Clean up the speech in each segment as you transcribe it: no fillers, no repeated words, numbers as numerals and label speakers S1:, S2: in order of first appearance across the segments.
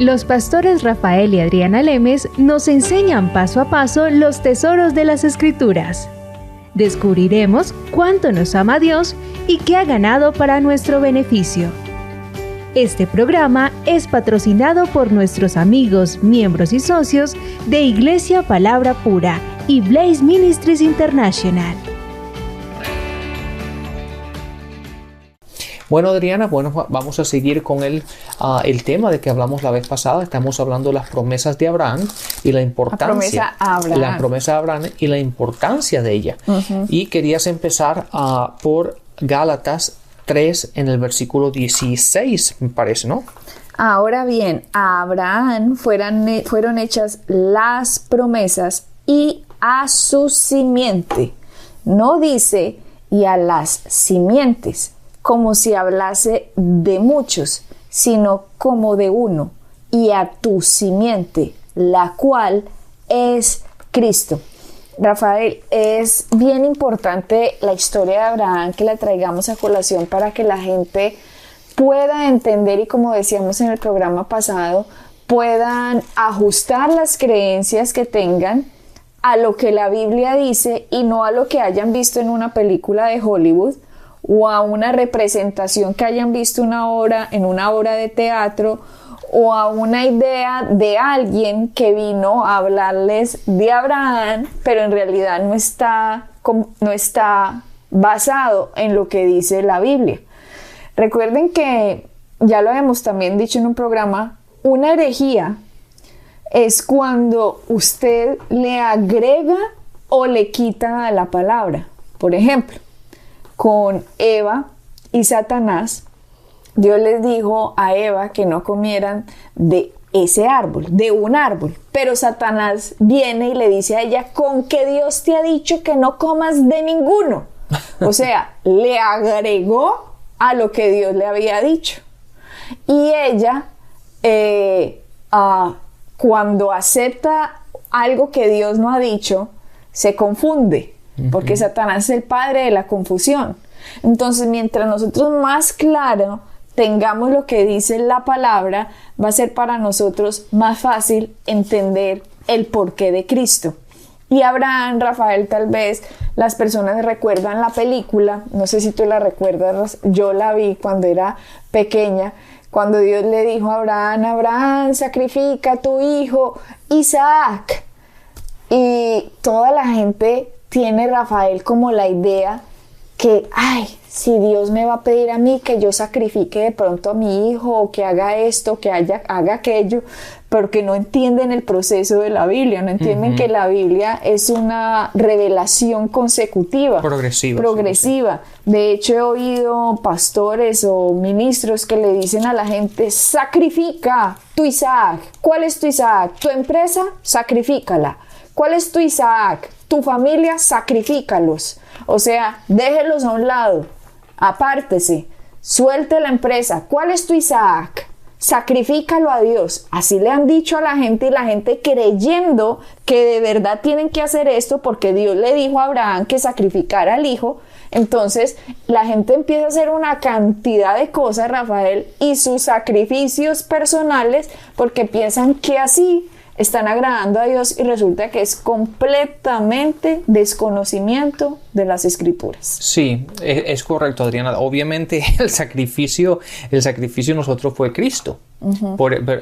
S1: Los pastores Rafael y Adriana Lemes nos enseñan paso a paso los tesoros de las Escrituras. Descubriremos cuánto nos ama Dios y qué ha ganado para nuestro beneficio. Este programa es patrocinado por nuestros amigos, miembros y socios de Iglesia Palabra Pura y Blaze Ministries International.
S2: Bueno, Adriana, vamos a seguir con el tema de que hablamos la vez pasada. Estamos hablando de las promesas de Abraham y la importancia. La promesa de Abraham y la importancia de ella. Uh-huh. Y querías empezar por Gálatas 3 en el versículo 16, me parece, ¿no?
S3: Ahora bien, a Abraham fueron hechas las promesas y a su simiente. No dice y a las simientes, como si hablase de muchos, sino como de uno, y a tu simiente, la cual es Cristo. Rafael, es bien importante la historia de Abraham que la traigamos a colación para que la gente pueda entender y, como decíamos en el programa pasado, puedan ajustar las creencias que tengan a lo que la Biblia dice y no a lo que hayan visto en una película de Hollywood o a una representación que hayan visto en una obra de teatro, o a una idea de alguien que vino a hablarles de Abraham, pero en realidad no está basado en lo que dice la Biblia. Recuerden que, ya lo hemos también dicho en un programa, una herejía es cuando usted le agrega o le quita a la palabra. Por ejemplo, con Eva y Satanás, Dios les dijo a Eva que no comieran de ese árbol, de un árbol. Pero Satanás viene y le dice a ella, ¿con qué Dios te ha dicho que no comas de ninguno? O sea, le agregó a lo que Dios le había dicho. Y ella, cuando acepta algo que Dios no ha dicho, se confunde. Porque Satanás es el padre de la confusión. Entonces, mientras nosotros más claro tengamos lo que dice la palabra, va a ser para nosotros más fácil entender el porqué de Cristo. Y Abraham, Rafael, tal vez las personas recuerdan la película, no sé si tú la recuerdas, yo la vi cuando era pequeña, cuando Dios le dijo a Abraham, Abraham, sacrifica a tu hijo Isaac. Y toda la gente tiene, Rafael, como la idea que, si Dios me va a pedir a mí que yo sacrifique de pronto a mi hijo, o que haga esto, que haga aquello, porque no entienden el proceso de la Biblia, no entienden que la Biblia es una revelación consecutiva. Progresiva. Sí. De hecho, he oído pastores o ministros que le dicen a la gente, sacrifica tu Isaac. ¿Cuál es tu Isaac? ¿Tu empresa? Sacrifícala. ¿Cuál es tu Isaac? Tu familia, sacrifícalos. O sea, déjelos a un lado, apártese, suelte la empresa. ¿Cuál es tu Isaac? Sacrifícalo a Dios. Así le han dicho a la gente, y la gente creyendo que de verdad tienen que hacer esto porque Dios le dijo a Abraham que sacrificara al hijo. Entonces la gente empieza a hacer una cantidad de cosas, Rafael, y sus sacrificios personales, porque piensan que así están agradando a Dios, y resulta que es completamente desconocimiento de las Escrituras.
S2: Sí, es correcto, Adriana. Obviamente el sacrificio nosotros fue Cristo. Uh-huh.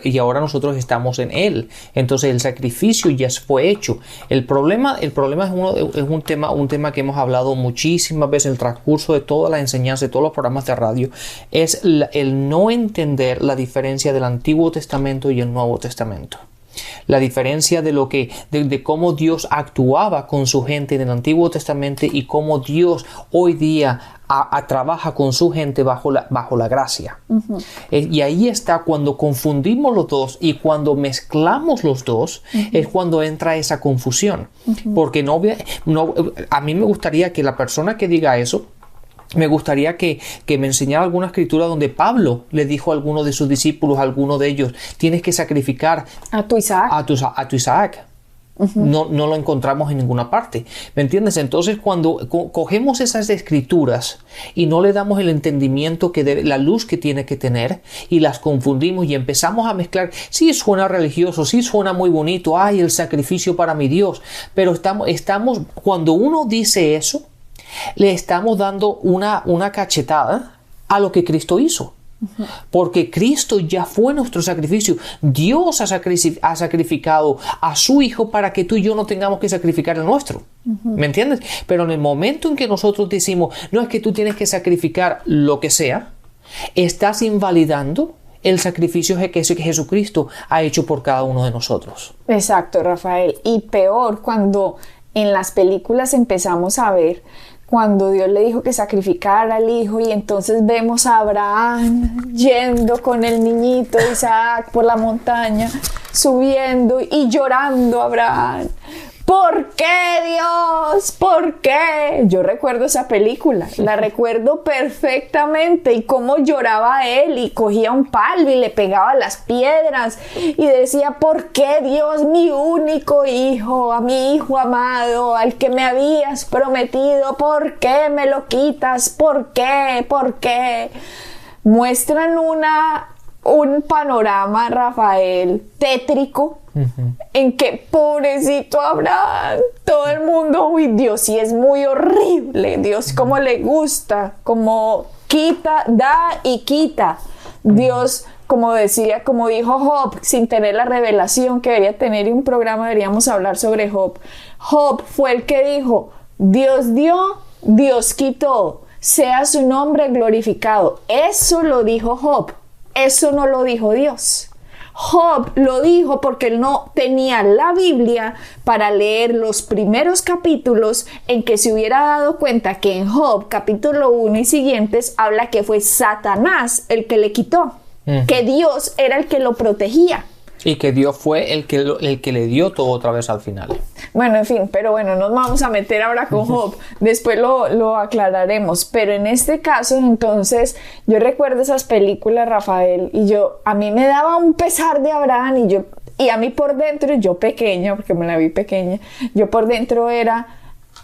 S2: Y ahora nosotros estamos en Él. Entonces el sacrificio ya fue hecho. El problema es un tema que hemos hablado muchísimas veces en el transcurso de toda la enseñanza, de todos los programas de radio, es el no entender la diferencia del Antiguo Testamento y el Nuevo Testamento. La diferencia de cómo Dios actuaba con su gente en el Antiguo Testamento y cómo Dios hoy día trabaja con su gente bajo la gracia. Uh-huh. Y ahí está cuando confundimos los dos, y cuando mezclamos los dos, uh-huh, es cuando entra esa confusión. Uh-huh. Porque a mí me gustaría que la persona que diga eso, me gustaría que me enseñara alguna escritura donde Pablo le dijo a alguno de sus discípulos, a alguno de ellos, tienes que sacrificar
S3: a tu Isaac.
S2: A tu Isaac. No lo encontramos en ninguna parte. ¿Me entiendes? Entonces, cuando cogemos esas escrituras y no le damos el entendimiento la luz que tiene que tener, y las confundimos y empezamos a mezclar, sí suena religioso, sí suena muy bonito, ay, el sacrificio para mi Dios, pero cuando uno dice eso, le estamos dando una cachetada a lo que Cristo hizo. Porque Cristo ya fue nuestro sacrificio. Dios ha sacrificado a su Hijo para que tú y yo no tengamos que sacrificar el nuestro. ¿Me entiendes? Pero en el momento en que nosotros decimos, no, es que tú tienes que sacrificar lo que sea, estás invalidando el sacrificio que Jesucristo ha hecho por cada uno de nosotros.
S3: Exacto, Rafael. Y peor, cuando en las películas empezamos a ver cuando Dios le dijo que sacrificara al hijo, y entonces vemos a Abraham yendo con el niñito Isaac por la montaña, subiendo y llorando Abraham. ¿Por qué, Dios? ¿Por qué? Yo recuerdo esa película, la recuerdo perfectamente, y cómo lloraba él y cogía un palo y le pegaba las piedras y decía, ¿por qué, Dios, mi único hijo, a mi hijo amado, al que me habías prometido, ¿por qué me lo quitas? ¿Por qué? ¿Por qué? Muestran un panorama, Rafael, tétrico, en que pobrecito Abraham, todo el mundo, uy, Dios sí es muy horrible, Dios cómo le gusta, como quita, da y quita. Dios, como dijo Job, sin tener la revelación que debería tener, y un programa deberíamos hablar sobre Job. Job fue el que dijo, Dios dio, Dios quitó, sea su nombre glorificado. Eso lo dijo Job. Eso no lo dijo Dios. Job lo dijo porque él no tenía la Biblia para leer los primeros capítulos, en que se hubiera dado cuenta que en Job capítulo 1 y siguientes habla que fue Satanás el que le quitó, que Dios era el que lo protegía.
S2: Y que Dios fue el que le dio todo otra vez al final.
S3: Bueno, en fin, pero bueno, nos vamos a meter ahora con Job. Después lo aclararemos. Pero en este caso, entonces, yo recuerdo esas películas, Rafael, y a mí me daba un pesar de Abraham, y a mí por dentro, yo pequeña, porque me la vi pequeña, yo por dentro era,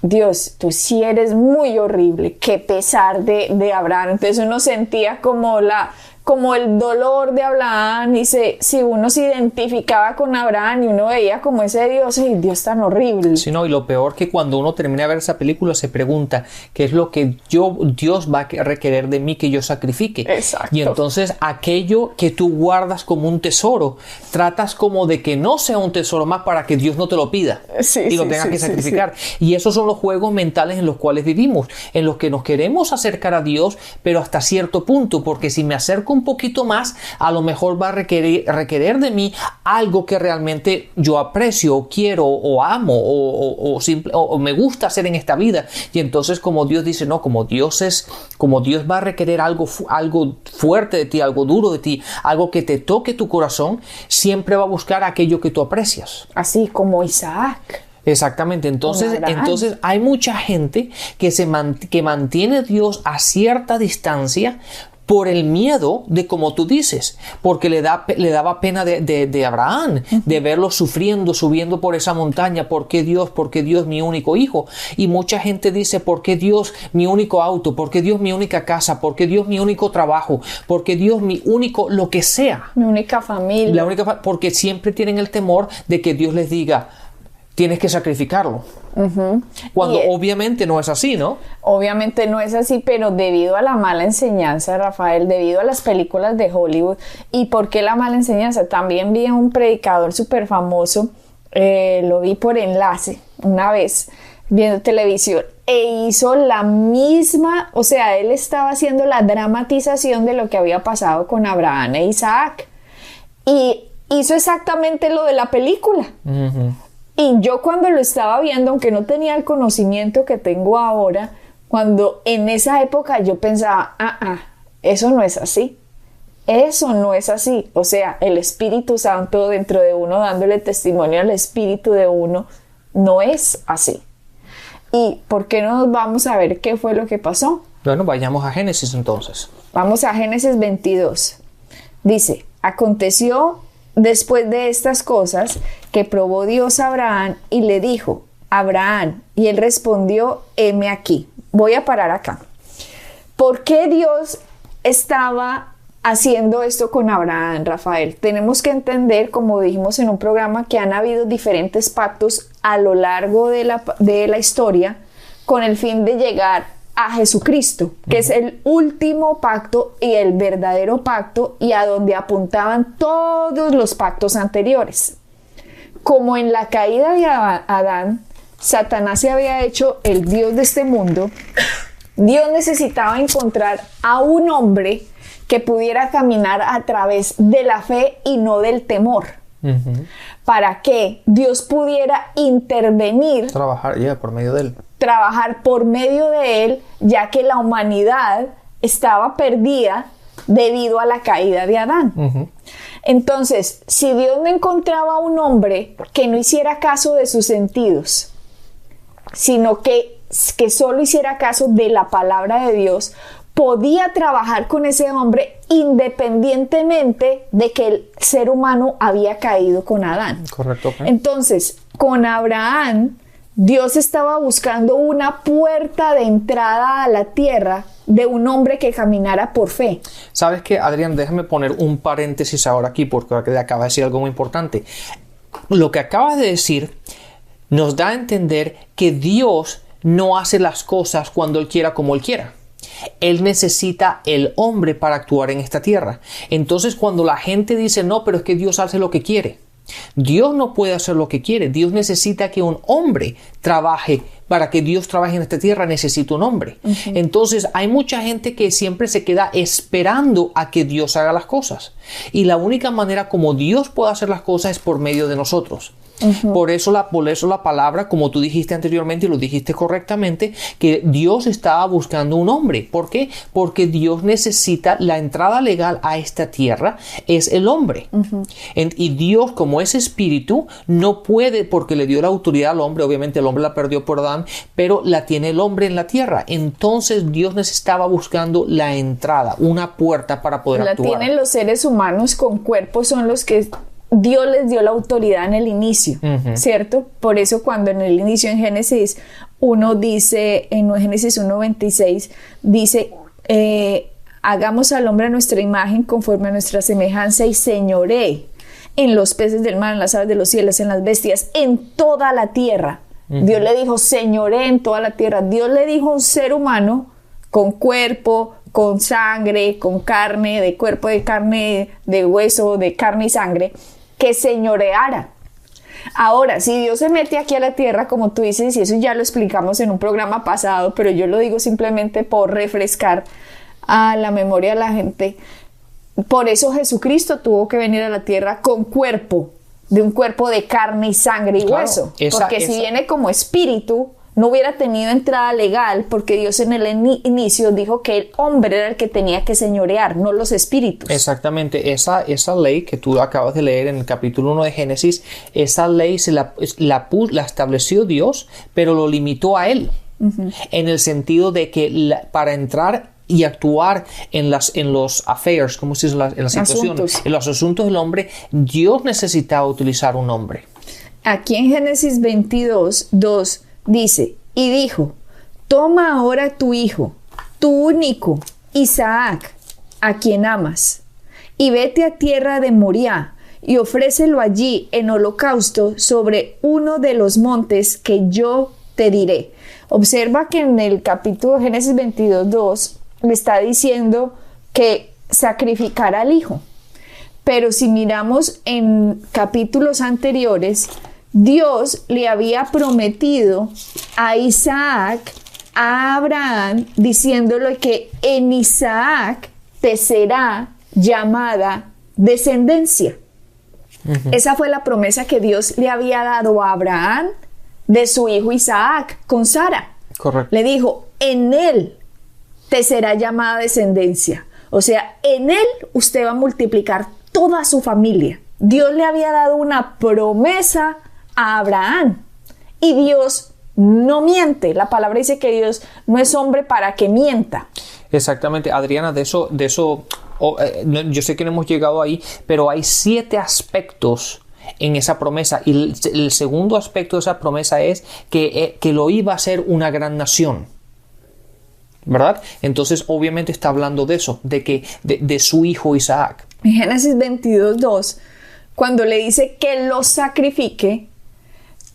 S3: Dios, tú sí eres muy horrible, qué pesar de Abraham. Entonces uno sentía como el dolor de Abraham, y si uno se identificaba con Abraham, y uno veía como ese Dios, y Dios tan horrible.
S2: Sí, no, y lo peor que cuando uno termina de ver esa película se pregunta qué es lo que Dios va a requerir de mí que yo sacrifique.
S3: Exacto.
S2: Y entonces aquello que tú guardas como un tesoro, tratas como de que no sea un tesoro más para que Dios no te lo pida y lo tengas que sacrificar. Y esos son los juegos mentales en los cuales vivimos, en los que nos queremos acercar a Dios, pero hasta cierto punto, porque si me acerco un poquito más, a lo mejor va a requerir de mí algo que realmente yo aprecio, o quiero, o amo, o me gusta hacer en esta vida. Y entonces, como Dios dice, no, como Dios va a requerir algo fuerte de ti, algo duro de ti, algo que te toque tu corazón, siempre va a buscar aquello que tú aprecias.
S3: Así como Isaac.
S2: Exactamente, entonces hay mucha gente que mantiene a Dios a cierta distancia por el miedo de, como tú dices, porque le daba pena de Abraham, de verlo sufriendo, subiendo por esa montaña. ¿Por qué Dios? ¿Por qué Dios mi único hijo? Y mucha gente dice, ¿por qué Dios mi único auto? ¿Por qué Dios mi única casa? ¿Por qué Dios mi único trabajo? ¿Por qué Dios mi único lo que sea?
S3: Mi única familia.
S2: Porque siempre tienen el temor de que Dios les diga, tienes que sacrificarlo. Cuando obviamente no es así, ¿no?
S3: Obviamente no es así, pero debido a la mala enseñanza, Rafael, debido a las películas de Hollywood. ¿Y por qué la mala enseñanza? También vi a un predicador súper famoso, lo vi por enlace una vez viendo televisión, e hizo la misma, o sea, él estaba haciendo la dramatización de lo que había pasado con Abraham e Isaac, y hizo exactamente lo de la película. Y yo cuando lo estaba viendo, aunque no tenía el conocimiento que tengo ahora, cuando en esa época yo pensaba, eso no es así. Eso no es así. O sea, el Espíritu Santo dentro de uno, dándole testimonio al Espíritu de uno, no es así. ¿Y por qué no nos vamos a ver qué fue lo que pasó?
S2: Bueno, vayamos a Génesis entonces.
S3: Vamos a Génesis 22. Dice, aconteció después de estas cosas que probó Dios a Abraham y le dijo, Abraham, y él respondió, heme aquí. Voy a parar acá. ¿Por qué Dios estaba haciendo esto con Abraham, Rafael? Tenemos que entender, como dijimos en un programa, que han habido diferentes pactos a lo largo de la historia con el fin de llegar a Jesucristo, que es el último pacto y el verdadero pacto, y a donde apuntaban todos los pactos anteriores. Como en la caída de Adán, Satanás se había hecho el Dios de este mundo, Dios necesitaba encontrar a un hombre que pudiera caminar a través de la fe y no del temor. Para que Dios pudiera intervenir,
S2: trabajar por medio de él.
S3: Trabajar por medio de él, ya que la humanidad estaba perdida debido a la caída de Adán. Entonces, si Dios no encontraba un hombre que no hiciera caso de sus sentidos, sino que solo hiciera caso de la palabra de Dios, podía trabajar con ese hombre independientemente de que el ser humano había caído con Adán.
S2: Correcto.
S3: Entonces, con Abraham, Dios estaba buscando una puerta de entrada a la tierra de un hombre que caminara por fe.
S2: ¿Sabes qué, Adrián? Déjame poner un paréntesis ahora aquí porque acaba de decir algo muy importante. Lo que acabas de decir nos da a entender que Dios no hace las cosas cuando Él quiera como Él quiera. Él necesita el hombre para actuar en esta tierra. Entonces, cuando la gente dice, no, pero es que Dios hace lo que quiere. Dios no puede hacer lo que quiere. Dios necesita que un hombre trabaje. Para que Dios trabaje en esta tierra necesita un hombre. Entonces hay mucha gente que siempre se queda esperando a que Dios haga las cosas. Y la única manera como Dios puede hacer las cosas es por medio de nosotros. Por eso la palabra, como tú dijiste anteriormente y lo dijiste correctamente, que Dios estaba buscando un hombre. ¿Por qué? Porque Dios necesita la entrada legal a esta tierra, es el hombre. Y Dios, como es espíritu, no puede, porque le dio la autoridad al hombre, obviamente el hombre la perdió por Adán, pero la tiene el hombre en la tierra. Entonces Dios necesitaba buscando la entrada, una puerta para poder actuar.
S3: La tienen los seres humanos con cuerpos, son los que Dios les dio la autoridad en el inicio, ¿cierto? Por eso cuando en el inicio en Génesis 1 dice, en Génesis 1:26, dice, hagamos al hombre a nuestra imagen conforme a nuestra semejanza y señoree en los peces del mar, en las aves de los cielos, en las bestias, en toda la tierra. Dios le dijo, señoree en toda la tierra. Dios le dijo a un ser humano con cuerpo, con sangre, con carne, de cuerpo, de carne, de hueso, de carne y sangre, que señoreara. Ahora, si Dios se mete aquí a la tierra, como tú dices, y eso ya lo explicamos en un programa pasado, pero yo lo digo simplemente por refrescar a la memoria de la gente, por eso Jesucristo tuvo que venir a la tierra con cuerpo, de un cuerpo de carne y sangre y hueso, porque si viene como espíritu, no hubiera tenido entrada legal, porque Dios en el inicio dijo que el hombre era el que tenía que señorear, no los espíritus. Exactamente,
S2: esa ley que tú acabas de leer en el capítulo 1 de Génesis, esa ley la estableció Dios, pero lo limitó a él, en el sentido de que para entrar y actuar en los affairs, ¿cómo se dice? En las situaciones, en los asuntos del hombre, Dios necesitaba utilizar un hombre.
S3: Aquí en Génesis 22:2 dice, y dijo, toma ahora tu hijo, tu único, Isaac, a quien amas, y vete a tierra de Moriah, y ofrécelo allí en holocausto sobre uno de los montes que yo te diré. Observa que en el capítulo de Génesis 22:2 le está diciendo que sacrificará al hijo. Pero si miramos en capítulos anteriores, Dios le había prometido a Isaac, a Abraham, diciéndole que en Isaac te será llamada descendencia. Esa fue la promesa que Dios le había dado a Abraham de su hijo Isaac con Sara.
S2: Correcto.
S3: Le dijo, en él te será llamada descendencia. O sea, en él usted va a multiplicar toda su familia. Dios le había dado una promesa a Abraham y Dios no miente. La palabra dice que Dios no es hombre para que mienta.
S2: Exactamente, Adriana, de eso yo sé que no hemos llegado ahí, pero hay 7 aspectos en esa promesa. Y el segundo aspecto de esa promesa es que lo iba a hacer una gran nación. ¿Verdad? Entonces, obviamente está hablando de eso, de su hijo Isaac.
S3: En Génesis 22:2, cuando le dice que lo sacrifique,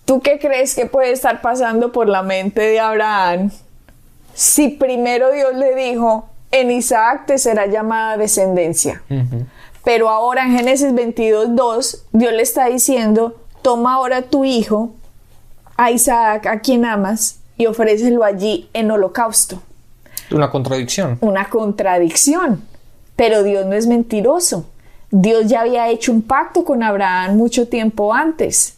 S3: ¿tú qué crees que puede estar pasando por la mente de Abraham? Si primero Dios le dijo, en Isaac te será llamada descendencia. Pero ahora en Génesis 22:2, Dios le está diciendo, toma ahora a tu hijo, a Isaac, a quien amas, y ofrécelo allí en holocausto.
S2: Una contradicción.
S3: Una contradicción. Pero Dios no es mentiroso. Dios ya había hecho un pacto con Abraham mucho tiempo antes.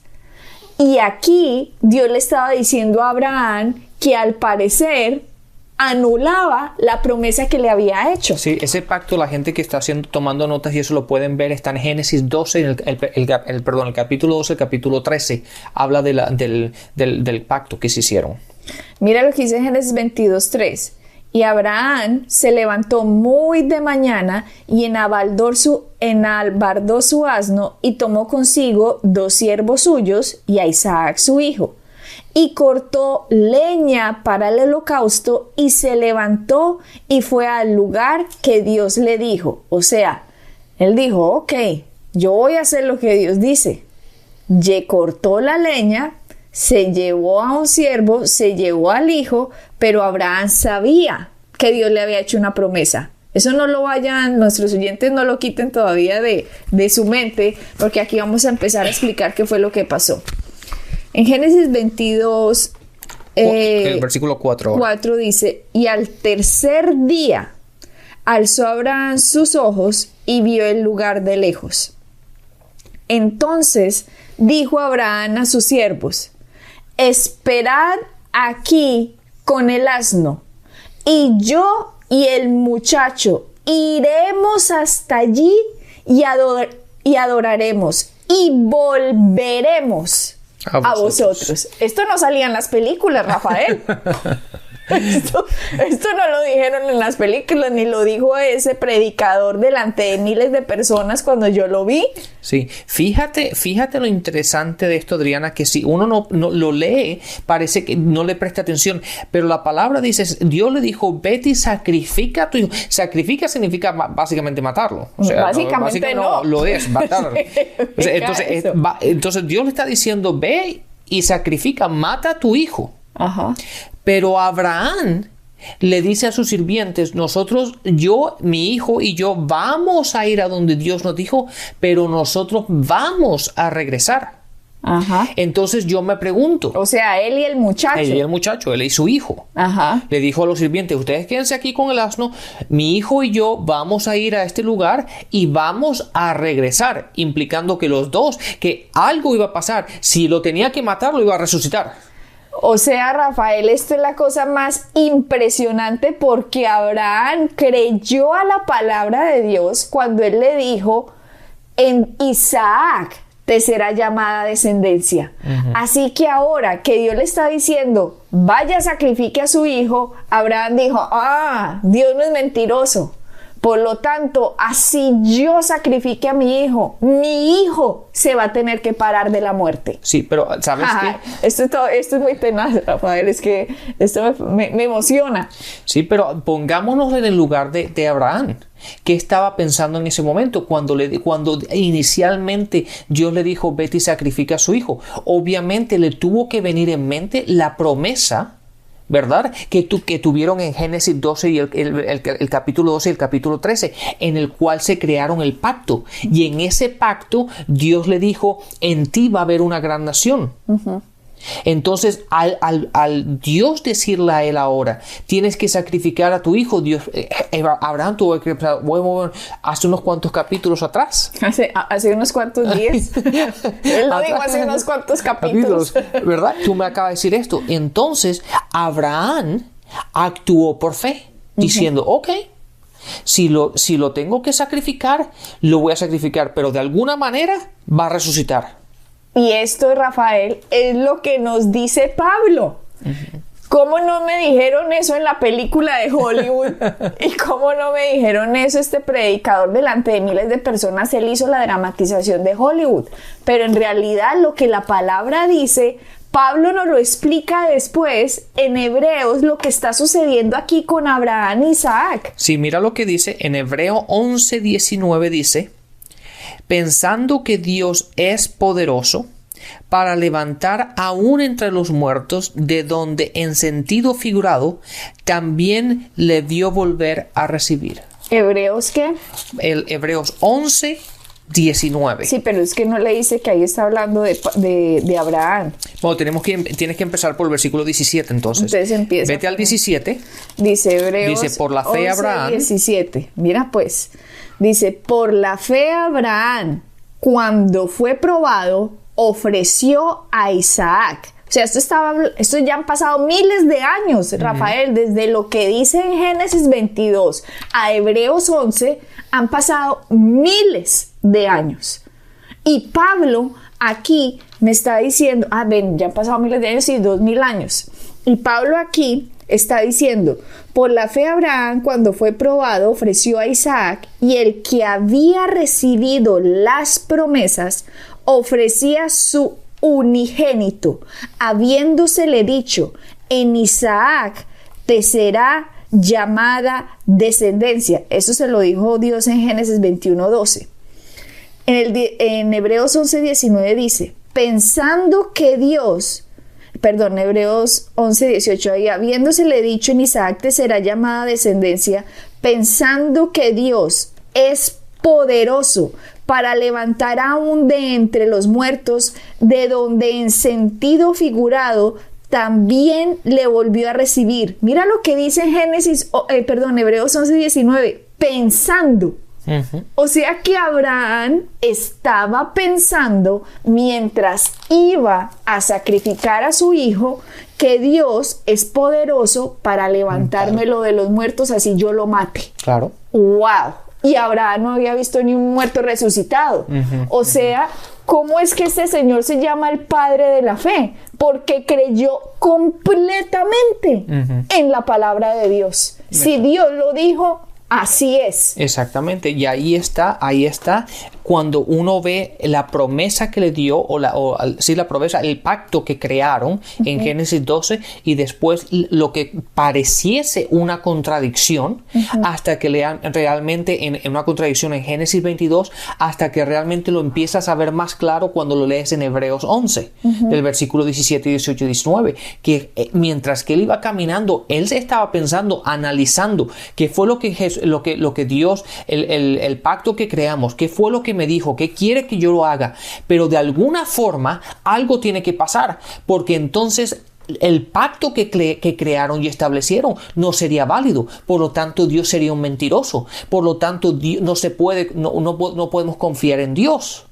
S3: Y aquí Dios le estaba diciendo a Abraham que al parecer anulaba la promesa que le había hecho.
S2: Sí, ese pacto, la gente que está tomando notas y eso lo pueden ver, está en Génesis 12, en el capítulo 12, el capítulo 13, habla del pacto que se hicieron.
S3: Mira lo que dice Génesis 22:3. Y Abraham se levantó muy de mañana y enalbardó su asno y tomó consigo 2 siervos suyos y a Isaac su hijo. Y cortó leña para el holocausto y se levantó y fue al lugar que Dios le dijo. O sea, él dijo, ok, yo voy a hacer lo que Dios dice. Cortó la leña, se llevó a un siervo, se llevó al hijo, pero Abraham sabía que Dios le había hecho una promesa. Eso no lo vayan, nuestros oyentes no lo quiten todavía de su mente, porque aquí vamos a empezar a explicar qué fue lo que pasó. En Génesis 22,
S2: el versículo 4
S3: dice, y al tercer día alzó Abraham sus ojos y vio el lugar de lejos. Entonces dijo Abraham a sus siervos, esperad aquí con el asno, y yo y el muchacho iremos hasta allí y adoraremos y volveremos a vosotros. Esto no salía en las películas, Rafael. Esto no lo dijeron en las películas, ni lo dijo ese predicador delante de miles de personas cuando yo lo vi.
S2: Sí, fíjate lo interesante de esto, Adriana, que si uno no lo lee, parece que no le presta atención, pero la palabra dice, Dios le dijo, vete y sacrifica a tu hijo. Sacrifica significa básicamente matarlo. O sea,
S3: básicamente no.
S2: Lo es, matar. O sea, entonces Dios le está diciendo, ve y sacrifica, mata a tu hijo.
S3: Ajá.
S2: Pero Abraham le dice a sus sirvientes, nosotros, mi hijo y yo vamos a ir a donde Dios nos dijo, pero nosotros vamos a regresar.
S3: Ajá.
S2: Entonces yo me pregunto.
S3: O sea, él y el muchacho.
S2: Él y su hijo.
S3: Ajá.
S2: Le dijo a los sirvientes, ustedes quédense aquí con el asno, mi hijo y yo vamos a ir a este lugar y vamos a regresar, implicando que los dos, que algo iba a pasar. Si lo tenía que matar, lo iba a resucitar.
S3: O sea, Rafael, esto es la cosa más impresionante porque Abraham creyó a la palabra de Dios cuando él le dijo, en Isaac te será llamada descendencia. Así que ahora que Dios le está diciendo, vaya, sacrifique a su hijo, Abraham dijo, Dios no es mentiroso. Por lo tanto, así yo sacrifique a mi hijo se va a tener que parar de la muerte.
S2: Sí, pero ¿sabes qué?
S3: Esto es muy tenaz, Rafael, es que esto me emociona.
S2: Sí, pero pongámonos en el lugar de Abraham. ¿Qué estaba pensando en ese momento cuando inicialmente Dios le dijo, vete y sacrifica a su hijo? Obviamente le tuvo que venir en mente la promesa, ¿verdad? Que tuvieron en Génesis 12 y el capítulo 12 y el capítulo 13, en el cual se crearon el pacto. Y en ese pacto Dios le dijo, en ti va a haber una gran nación. Entonces, al Dios decirle a él ahora, tienes que sacrificar a tu hijo, Abraham tuvo que hace unos cuantos capítulos atrás.
S3: Hace unos cuantos días. Él lo dijo hace unos cuantos capítulos.
S2: ¿Verdad? Tú me acabas de decir esto. Entonces, Abraham actuó por fe, diciendo, ok, si lo tengo que sacrificar, lo voy a sacrificar, pero de alguna manera va a resucitar.
S3: Y esto, Rafael, es lo que nos dice Pablo. ¿Cómo no me dijeron eso en la película de Hollywood? ¿Y cómo no me dijeron eso este predicador delante de miles de personas? Él hizo la dramatización de Hollywood. Pero en realidad lo que la palabra dice, Pablo nos lo explica después en Hebreos, lo que está sucediendo aquí con Abraham e Isaac.
S2: Sí, mira lo que dice en Hebreo 11:19 dice: pensando que Dios es poderoso para levantar aún entre los muertos, de donde en sentido figurado también le dio volver a recibir.
S3: ¿Hebreos qué?
S2: El Hebreos 11:19.
S3: Sí, pero es que no le dice que ahí está hablando de Abraham.
S2: Bueno, tienes que empezar por el versículo 17 entonces.
S3: Entonces empieza.
S2: Vete al 17.
S3: Dice Hebreos
S2: Dice, por la fe
S3: 11,
S2: Abraham.
S3: 17. Mira pues. Dice, por la fe Abraham, cuando fue probado, ofreció a Isaac. O sea, esto ya han pasado miles de años, Rafael, desde lo que dice en Génesis 22 a Hebreos 11, han pasado miles de años. Y Pablo aquí me está diciendo, ya han pasado miles de años y 2000 años. Y Pablo aquí está diciendo, por la fe Abraham, cuando fue probado, ofreció a Isaac, y el que había recibido las promesas ofrecía su unigénito, habiéndosele dicho, en Isaac te será llamada descendencia. Eso se lo dijo Dios en Génesis 21:12. En Hebreos 11:19 dice, pensando que Dios, Hebreos 11:18, ahí, habiéndosele dicho, en Isaac te será llamada descendencia, pensando que Dios es poderoso para levantar aún de entre los muertos, de donde en sentido figurado también le volvió a recibir. Mira lo que dice en Hebreos 11:19, pensando. O sea que Abraham estaba pensando mientras iba a sacrificar a su hijo que Dios es poderoso para levantármelo de los muertos, así yo lo mate.
S2: Claro.
S3: ¡Wow! Y Abraham no había visto ni un muerto resucitado. O sea, ¿cómo es que este señor se llama el padre de la fe? Porque creyó completamente en la palabra de Dios. Si Dios lo dijo, así es.
S2: Exactamente, y ahí está, cuando uno ve la promesa que le dio, la promesa, el pacto que crearon en Génesis 12, y después lo que pareciese una contradicción, hasta que lean realmente en una contradicción en Génesis 22, hasta que realmente lo empiezas a ver más claro cuando lo lees en Hebreos 11, del versículo 17, 18 y 19, que mientras que él iba caminando, él se estaba pensando, analizando qué fue lo que Dios, el pacto que creamos, qué fue lo que me dijo, qué quiere que yo lo haga, pero de alguna forma algo tiene que pasar, porque entonces el pacto que crearon y establecieron no sería válido, por lo tanto Dios sería un mentiroso, por lo tanto no podemos confiar en Dios.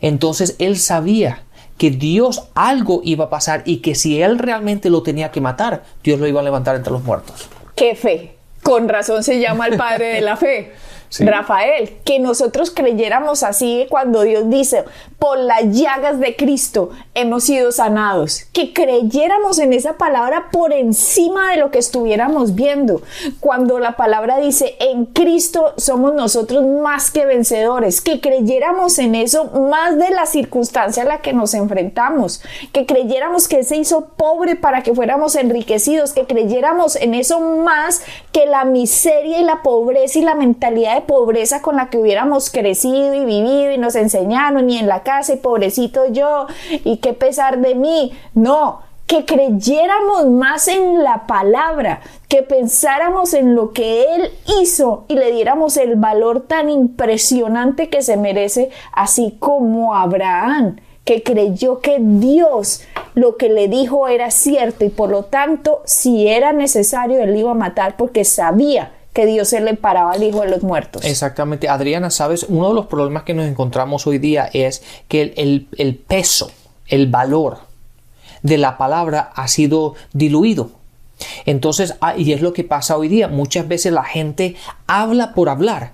S2: Entonces él sabía que Dios algo iba a pasar, y que si él realmente lo tenía que matar, Dios lo iba a levantar entre los muertos.
S3: ¡Qué fe! Con razón se llama el padre de la fe. Sí. Rafael, que nosotros creyéramos así cuando Dios dice, por las llagas de Cristo hemos sido sanados, que creyéramos en esa palabra por encima de lo que estuviéramos viendo. Cuando la palabra dice, en Cristo somos nosotros más que vencedores, que creyéramos en eso más de la circunstancia a la que nos enfrentamos, que creyéramos que Él se hizo pobre para que fuéramos enriquecidos, que creyéramos en eso más que la miseria y la pobreza y la mentalidad de pobreza con la que hubiéramos crecido y vivido y nos enseñaron, y en la casa, y pobrecito yo, y qué pesar de mí. No, que creyéramos más en la palabra, que pensáramos en lo que Él hizo y le diéramos el valor tan impresionante que se merece, así como Abraham, que creyó que Dios lo que le dijo era cierto, y por lo tanto, si era necesario, Él iba a matar, porque sabía que Dios se le paraba al hijo de los muertos.
S2: Exactamente. Adriana, ¿sabes? Uno de los problemas que nos encontramos hoy día es que el peso, el valor de la palabra ha sido diluido. Entonces, y es lo que pasa hoy día. Muchas veces la gente habla por hablar.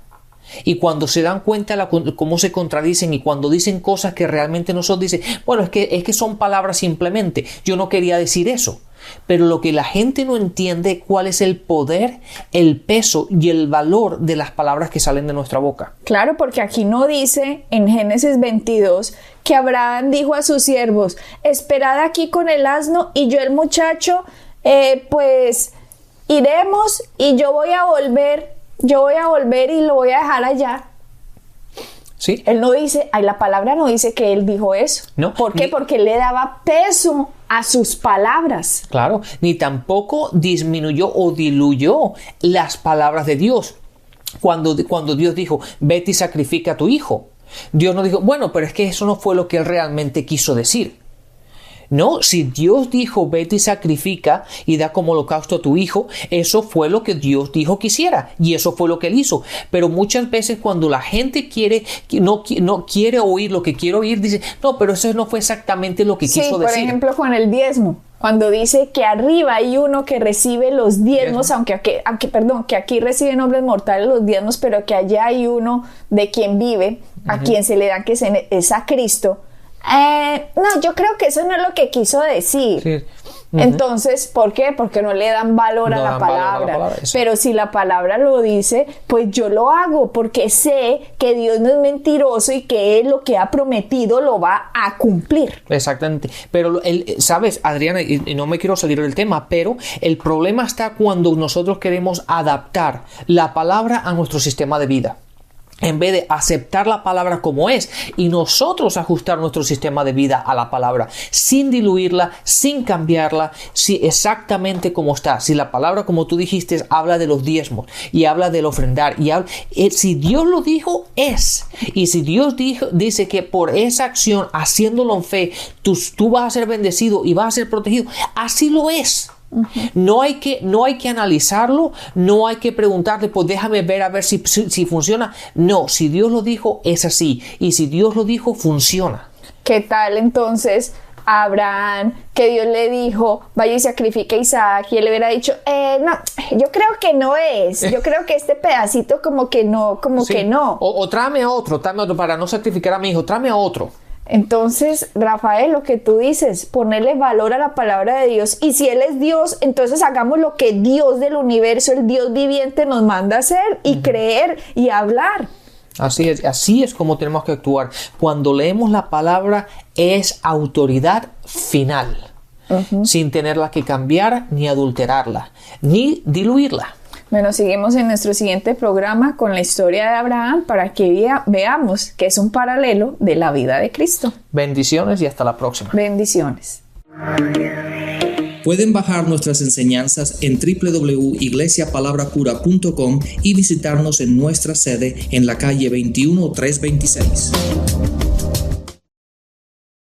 S2: Y cuando se dan cuenta cómo se contradicen, y cuando dicen cosas que realmente no son, dicen, bueno, es que son palabras simplemente. Yo no quería decir eso. pero lo que la gente no entiende cuál es el poder, el peso y el valor de las palabras que salen de nuestra boca.
S3: Claro, porque aquí no dice en Génesis 22 que Abraham dijo a sus siervos: esperad aquí con el asno y yo el muchacho, pues iremos y yo voy a volver y lo voy a dejar allá.
S2: ¿Sí?
S3: Él no dice, la palabra no dice que él dijo eso.
S2: No,
S3: ¿Por qué? Porque le daba peso a sus palabras.
S2: Claro, ni tampoco disminuyó o diluyó las palabras de Dios. Cuando Dios dijo, vete y sacrifica a tu hijo, Dios no dijo, bueno, pero es que eso no fue lo que él realmente quiso decir. No, si Dios dijo, vete y sacrifica y da como holocausto a tu hijo, eso fue lo que Dios dijo que hiciera y eso fue lo que él hizo. Pero muchas veces cuando la gente no quiere oír lo que quiere oír, dice, no, pero eso no fue exactamente lo que quiso decir.
S3: Sí, por ejemplo, con el diezmo. Cuando dice que arriba hay uno que recibe los diezmos, aunque aquí reciben hombres mortales los diezmos, pero que allá hay uno de quien vive, a quien se le da, que es a Cristo. No, yo creo que eso no es lo que quiso decir. Sí. Entonces, ¿por qué? Porque no le dan valor a la palabra. Pero si la palabra lo dice, pues yo lo hago porque sé que Dios no es mentiroso y que Él lo que ha prometido lo va a cumplir.
S2: Exactamente. Pero, ¿sabes, Adriana? Y no me quiero salir del tema, pero el problema está cuando nosotros queremos adaptar la palabra a nuestro sistema de vida. En vez de aceptar la palabra como es y nosotros ajustar nuestro sistema de vida a la palabra sin diluirla, sin cambiarla, exactamente como está. Si la palabra, como tú dijiste, habla de los diezmos y habla del ofrendar y si Dios lo dijo, es. Y si Dios dice que por esa acción, haciéndolo en fe, tú vas a ser bendecido y vas a ser protegido, así lo es. No hay que analizarlo, no hay que preguntarle, pues déjame ver a ver si funciona. No, si Dios lo dijo, es así. Y si Dios lo dijo, funciona.
S3: ¿Qué tal entonces a Abraham, que Dios le dijo, vaya y sacrifique a Isaac, y él le hubiera dicho, no, yo creo que no es, yo creo que este pedacito como que no, que no.
S2: O tráeme otro para no sacrificar a mi hijo, tráeme a otro.
S3: Entonces, Rafael, lo que tú dices, ponerle valor a la palabra de Dios, y si Él es Dios, entonces hagamos lo que Dios del universo, el Dios viviente, nos manda a hacer y creer y hablar.
S2: Así es como tenemos que actuar. Cuando leemos la palabra es autoridad final, sin tenerla que cambiar, ni adulterarla, ni diluirla.
S3: Bueno, seguimos en nuestro siguiente programa con la historia de Abraham para que veamos que es un paralelo de la vida de Cristo.
S2: Bendiciones y hasta la próxima.
S3: Bendiciones.
S4: Pueden bajar nuestras enseñanzas en www.iglesiapalabracura.com y visitarnos en nuestra sede en la calle 21326.